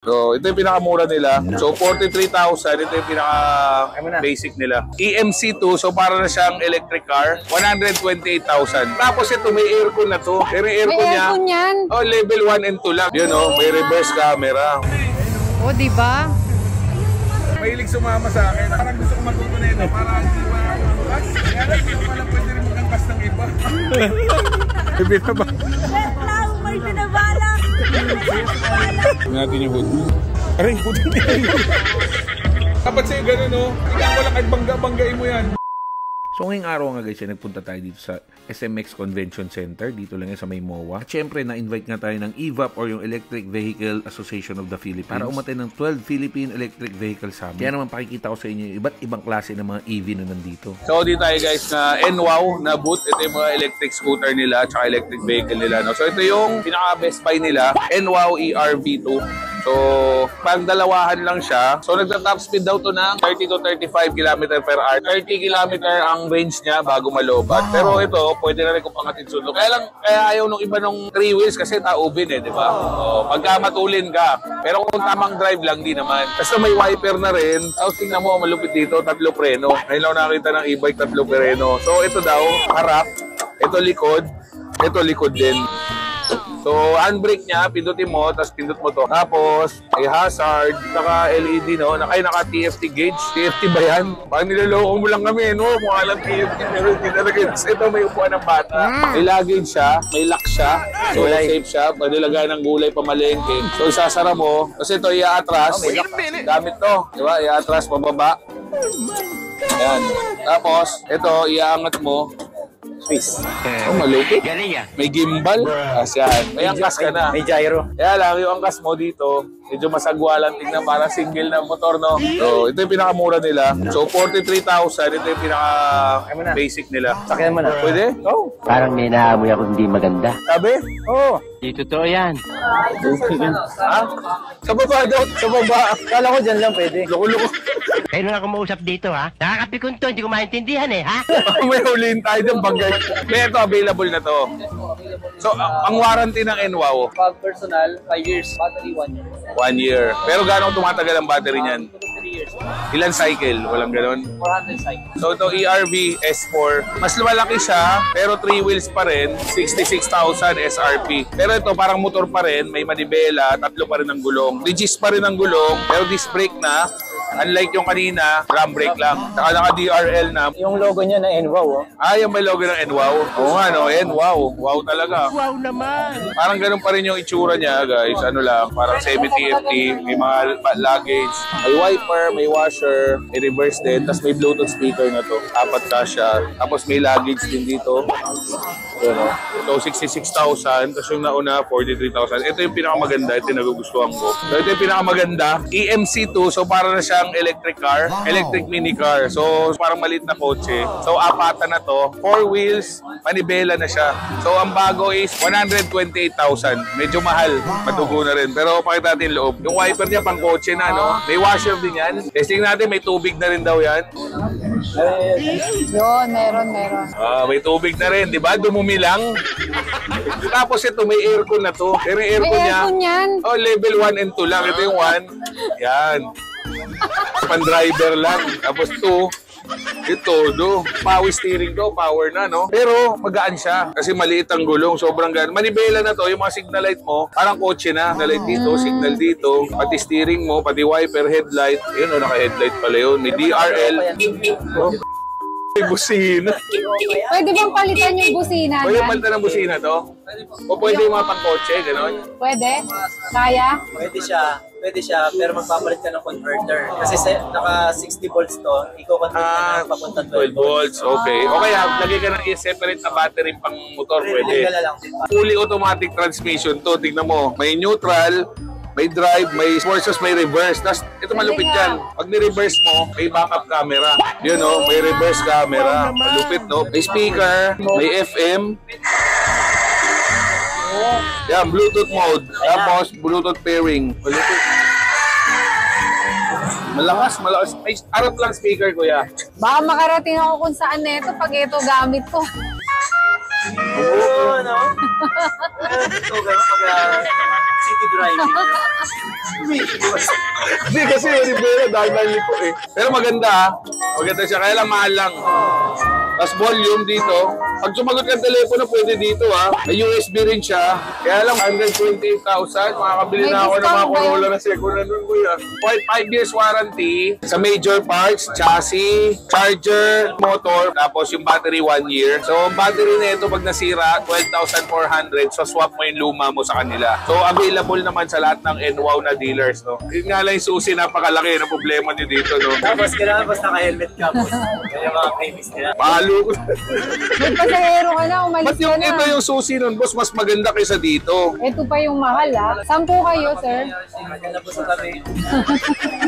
So, ito yung pinakamura nila. So, 43,000. Ito yung pinaka-basic nila. EMC2, so para na siyang electric car. 128,000. Tapos ito, may aircon na to. Pero aircon niya, yan. Oh, level 1 and 2 lang. Yun, oh, may reverse camera. Oh, diba? Mahilig sumama sa akin. Parang gusto ko matuto na ito. Para hindi pa angkas. Kaya lang, hindi naman pwede rin mag-angkas ng iba. May pinabala! Natin yung hood. Aray, hood niya. Dapat sa'yo ganun, no? Tingnan ko lang kahit bangga-banggain mo yan. So ngayong araw nga guys, nagpunta tayo dito sa SMX Convention Center. Dito lang yan sa may MOA. At syempre, na-invite nga tayo ng EVAP or yung Electric Vehicle Association of the Philippines para umattend ng 12 Philippine Electric Vehicle Summit. Kaya naman pakikita ko sa inyo yung iba't ibang klase ng mga EV na nandito. So dito tayo guys na NWOW na booth. Ito yung mga electric scooter nila at electric vehicle nila. No? So ito yung pinaka-best buy nila, NWOW ERV2. So, pang dalawahan lang siya. So, nagta-top speed daw to ng 30 to 35 km per hour. 30 km ang range niya bago malobat. Pero ito, pwede na rin kung pangatid sundo. Kaya ayaw nung iba nung 3 wheels kasi taubin eh, di ba? So, pagka matulin ka. Pero kung tamang drive lang, di naman. Kasi may wiper na rin. Tapos tingnan mo, malupit dito, 3 preno. Ngayon lang nakita ng e-bike, 3 preno. So, ito daw, harap. Ito likod. Ito likod din. So, handbrake niya, pindutin mo, tapos pindot mo to. Tapos, may hazard, saka LED, no? Naka-TFT gauge. TFT ba yan? Parang nilaloko mo lang kami, no? Mukha lang TFT, pero hindi talaga. Ito, may upuan ng bata. May luggage siya, may lock siya. So, safe siya. Pwede lagay ng gulay pamalengke. So, isasara mo. Kasi ito, iaatras. Gamit to. Diba? Iaatras, pababa. Ayan. Tapos, ito, iaangat mo. Swiss. Oh, malupit. May gimbal. Asyan. May angkas ka na. May gyro. Kaya lang, yung angkas mo dito, medyo masagwa lang. Tingnan, parang single na motor, no? So, ito yung pinakamura nila. So, 43,000. Ito yung pinaka-basic nila. Sakyan mo na. Pwede? Oh. Parang may naamoy ako hindi maganda. Sabi? Oo. Di totoo yan. Ha? Sa baba daw. Sa baba. Kala ko dyan lang pwede. Loko-loko. Kayo na ako mausap dito, ha? Nakakapikon to, hindi ko maintindihan eh, ha? May huliin tayo ng banggay. May ito, available na to. So, ang warranty ng NWOW? Pag personal, 5 years. Battery, 1 year. 1 year. Pero gano'ng tumatagal ang battery niyan? 3 years. Ilan cycle? Walang gano'n? 400 cycles. So, ito ERV S4. Mas lumalaki siya, pero 3 wheels pa rin. 66,000 SRP. Pero ito, parang motor pa rin. May manibela. 3 pa rin ang gulong. Regis pa rin ang gulong. Pero disc brake na. Unlike yung kanina, drum brake lang. Saka naka-DRL na. Yung logo niya na NWOW, oh. Ah, yung may logo ng NWOW. Oo nga, no? NWOW. Wow talaga. Wow naman! Parang ganun pa rin yung itsura niya, guys. Ano lang, parang semi-TFT. May mga luggage. May wiper, may washer, may reverse din. Tapos may Bluetooth speaker na to. 4 kasya. Tapos may luggage din dito. Yun, no? So, 66,000. Tapos yung nauna, 43,000. Ito yung pinakamaganda. Ito yung nagugustuhan ko. So, ito yung pinakamaganda. EMC2. So, para na siyang electric car. Electric mini car. So, parang maliit na kotse. So, 4 na to. 4 wheels. Manibela na siya. So, ang bago is 128,000. Medyo mahal. Matugo na rin. Pero, pakita natin loob. Yung wiper niya, pang kotse na, no? May washer din yan. Testing natin, may tubig na rin daw yan. Yun, meron. May tubig na rin, di ba? Dumumi lang. Tapos ito, may aircon na to. Pero yung aircon niya, yan. oh, level 1 and 2 lang. Ito yung 1. Yan. Pan-driver lang. Tapos 2. Ito, do. Power steering to, power na, no? Pero magaan siya kasi maliit ang gulong, sobrang gaan. Manibela na to, yung mga signal light mo, parang kotse na. Signal light dito, signal dito, pati steering mo, pati wiper, headlight. Yun, naka-headlight pala yun. May DRL. Oh. May busina. Pwede bang palitan yung busina Pwede niyan? palitan ng busina to? O pwede yung mga pang-kotse, gano'n? Pwede? Kaya? Pwede siya, pero magpapalit ka ng converter. Kasi naka 60 volts to, i-convert ka na papunta 12 12 volts. Okay. O kaya, lagay ka ng i-separate na battery pang motor, pwede. Fully automatic transmission to. Tignan mo, may neutral, may drive, may sports, may reverse. Tapos, ito malupit yan. Pag ni-reverse mo, may backup camera. Yun, no? May reverse camera. Malupit, no? May speaker, may FM. Yan, Bluetooth mode. Tapos, Bluetooth pairing. Malupit. Malakas. May harap lang speaker, kuya. Baka makarating ako kung saan na ito pag ito gamit ko. Oo, ano? Ito, gano'n pag city driving. Hindi kasi yung Rivera, dahil nalito eh. Pero maganda, maganda siya, kaya lang mahal lang. Tapos volume dito. Pag sumagot ka telepono, pwede dito ha. May USB rin siya. Kaya lang 128,000. Makakabili na ako ng mga Corolla na second na nun, kuya. 5 years warranty sa major parts, chassis, charger, motor, tapos yung battery 1 year. So, ang battery na ito pag nasira, 12,400. So, swap mo yung luma mo sa kanila. So, available naman sa lahat ng NWOW na dealers, no? Yun nga lang yung susi, napakalaki na problema nyo dito, no? Tapos kailangan basta naka-helmet ka po. Yan yung mga premis nila. Magpasahero ka na, umalis Ba't ka yung na. iba yung susi nun, boss, mas maganda kaysa dito? Ito pa yung mahal ha. 10 kayo, sir. Maganda po sa tabi.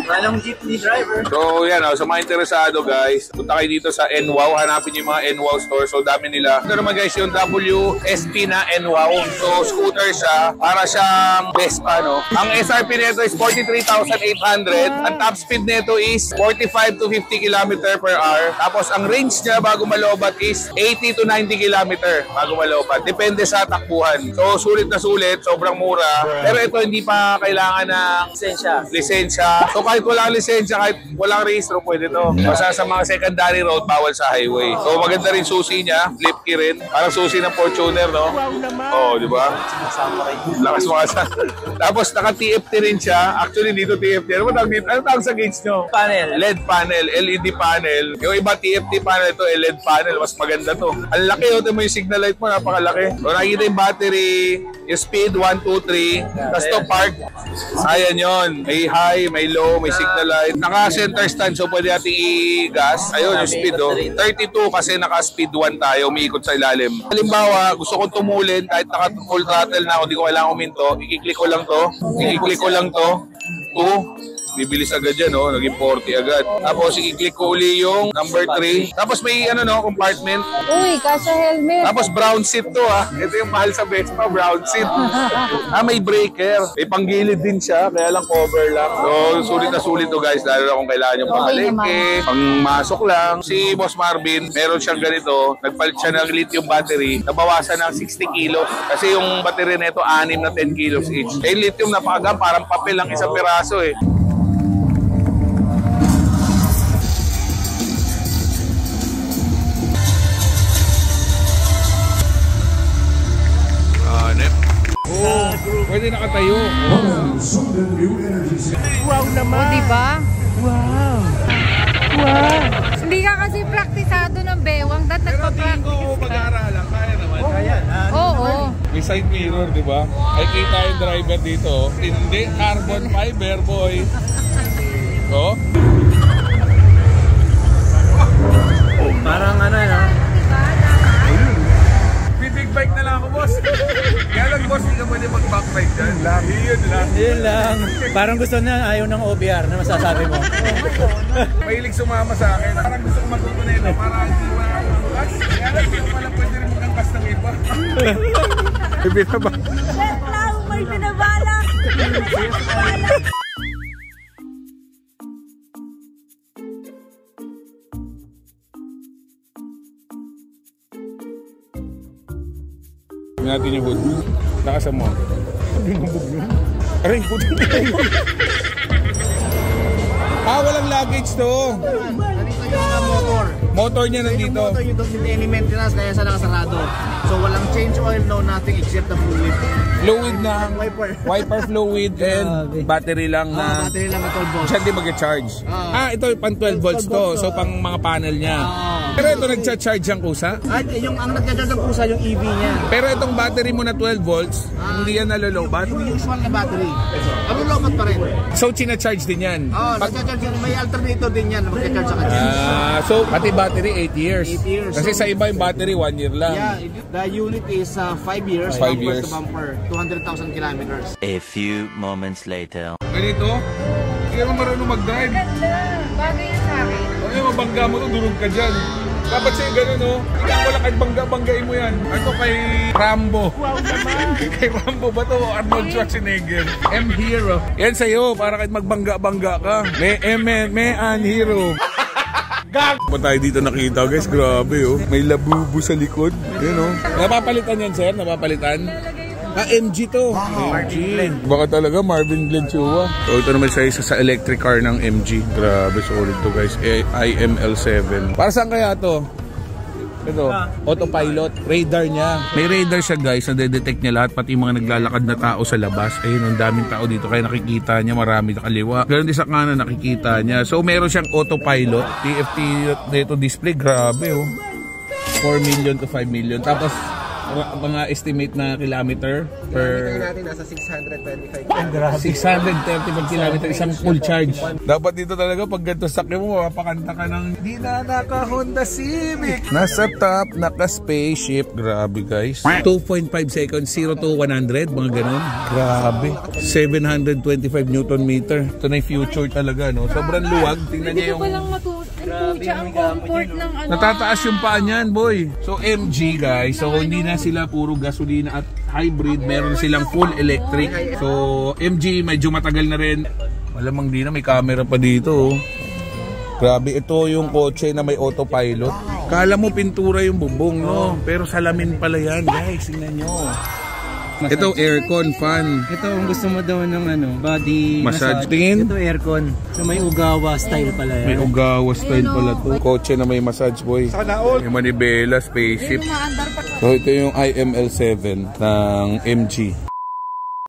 Walang jeepney driver. So yan, sa mga interesado guys, punta kayo dito sa NWOW, hanapin yung mga NWOW store. So dami nila. Ito naman guys yung WSP na NWOW. So scooter siya, para siyang Vespa, no? Ang SRP nito is 43,800. Ang top speed nito is 45 to 50 km per hour. Tapos ang range niya bago malobat is 80 to 90 km bago malobat. Depende sa takbuhan. So sulit na sulit, sobrang mura. Pero ito hindi pa kailangan ng lisensya. So kahit walang lisensya, kahit walang rehistro, pwede to. Basta sa mga secondary road, bawal sa highway. So maganda rin susi niya, flip key rin. Parang susi ng Fortuner, no? Oo, di ba? Lakas makasa. Tapos naka-TFT rin siya. Actually dito TFT. Ano tawag dito? Ano tawag sa gauge nyo? Panel. LED panel, LED panel. Yung iba TFT panel, ito LED panel. Mas maganda to. Ang laki, ito mo yung signal light mo, napakalaki. So nakikita yung battery, yung speed 1, 2, 3. Tapos to park. Ayan yun. May high, may low, may signal light. Naka-center stand, so pwede natin i-gas. Ayun yung speed, oh. 32 kasi naka-speed 1 tayo, umiikot sa ilalim. Halimbawa, gusto kong tumulin, kahit naka-full throttle na ako, hindi ko kailangan uminto. I-click ko lang to. I-click ko lang to. 2. Bibilis agad yan, no? Naging 40 agad. Tapos, i-click ko uli yung number 3. Tapos, may ano, no? Compartment. Uy, kasha helmet. Tapos, brown seat to, ha? Ito yung mahal sa Vespa, brown seat. May breaker. May panggilid din siya, kaya lang cover lang. So, sulit na sulit to, guys. Lalo na kung kailangan yung pangaleke, pangmasok lang. Si Boss Marvin, meron siyang ganito. Nagpalit siya ng lithium battery. Nabawasan ng 60 kilos. Kasi yung battery na ito, 6 na 10 kilos each. Eh, lithium napakagam, parang papel lang isang piraso, eh. Pwede nakatayo. Wow naman. O, diba? Wow. Wow. Hindi ka kasi praktisado ng bewang. Dahil nagpa-practice ka. Mag-aaralan, kaya naman. Kaya. Oo. May side mirror, di ba? Ay kita yung driver dito. Hindi, carbon fiber, boy. So? Parang ano, no? Big bike na lang ako, boss. Kaya lang, boss, hindi ka pwede mag-backbike dyan. Yun lang. Parang gusto na ayaw ng OBR na masasabi mo. Mahilig sumama sa akin. Parang gusto ko matuto na ito para hindi makakangkas. Kaya lang, hindi ko pala pwede rin magangkas ng iba. Ibig ba? Let lang, may binabalak. Natin yung hood. Nakasan mo. Binubog yun. Aray, hood. Walang luggage to. Nandito yung motor. Motor niya nandito. Yung motor, yung hindi maintenance kaya sa nakasarado. So walang change oil, no nothing except the fluid. Fluid na. Wiper fluid and battery lang na. Battery lang na 12 volts. Siya di mag-charge. Ito pang 12 volts to. So pang mga panel niya. Pero ito nagcha-charge ang kusa. At yung ang nagcha-charge ng pusa yung EV niya. Pero itong battery mo na 12 volts, hindi yan nalolobat. Yung usual na battery. Ang lobat pa rin. So china-charge din yan. Nagcha-charge yan. May alternator din yan na magcha-charge sa kanya. So pati battery 8 years. 8 years. Kasi sa iba yung battery 1 year lang. Yeah, the unit is 5 years. 5 years. Bumper to bumper. 200,000 kilometers. A few moments later. Ganito? Hindi ka marunong mag-drive. Bagay yun sa akin. Ano yung mabangga mo to, durog ka dyan. Dapat sa'yo gano'n, no? Ikaw wala kahit banggain mo yan. Ito kay Rambo. Wow naman. Kay Rambo ba to? Arnold Schwarzenegger. M-Hero. Yan sa'yo, para kahit magbangga-bangga ka. May M-Man, may An-Hero. Gag! Pa tayo dito nakita guys, grabe oh. May labubo sa likod. Yun oh. Napapalitan yan sir, napapalitan. MG to. MG. Baka talaga Marvin Glenn Chua. So ito naman sa isa sa electric car ng MG. Grabe, solid to guys. IML7. Para saan kaya to? Ito, autopilot. Radar niya. May radar siya guys, na detect niya lahat, pati yung mga naglalakad na tao sa labas. Ayun, ang daming tao dito. Kaya nakikita niya, marami na kaliwa. Ganun din sa kanan, nakikita niya. So meron siyang autopilot. TFT dito display. Grabe oh. 4 million to 5 million. Tapos mga estimate na kilometer per... natin nasa 625. 635 kilometer, isang full charge. Dapat dito talaga pag ganito sakya mo, mapakanta ka ng di na naka Honda Civic. Nasa top, naka spaceship. Grabe guys. 2.5 seconds, 0 to 100, mga ganun. Grabe. 725 Newton meter. Ito na yung future talaga, no? Sobrang luwag. Tingnan niya yung... Grabe ang comfort ng ano. Natataas yung paa niyan, boy. So MG guys, so hindi na sila puro gasolina at hybrid, meron silang full electric. So MG medyo matagal na rin. Malamang di na, may camera pa dito. Grabe, ito yung kotse na may autopilot. Kala mo pintura yung bubong, no? Pero salamin pala yan, guys. Tingnan nyo. Ito aircon fan. Ito ang gusto mo daw ng ano, body massage. Tingin? Ito aircon. So may Ugawa style pala yan. May Ugawa style pala to. Kotse na may massage, boy. May manibela, spaceship. So ito yung IML7 ng MG.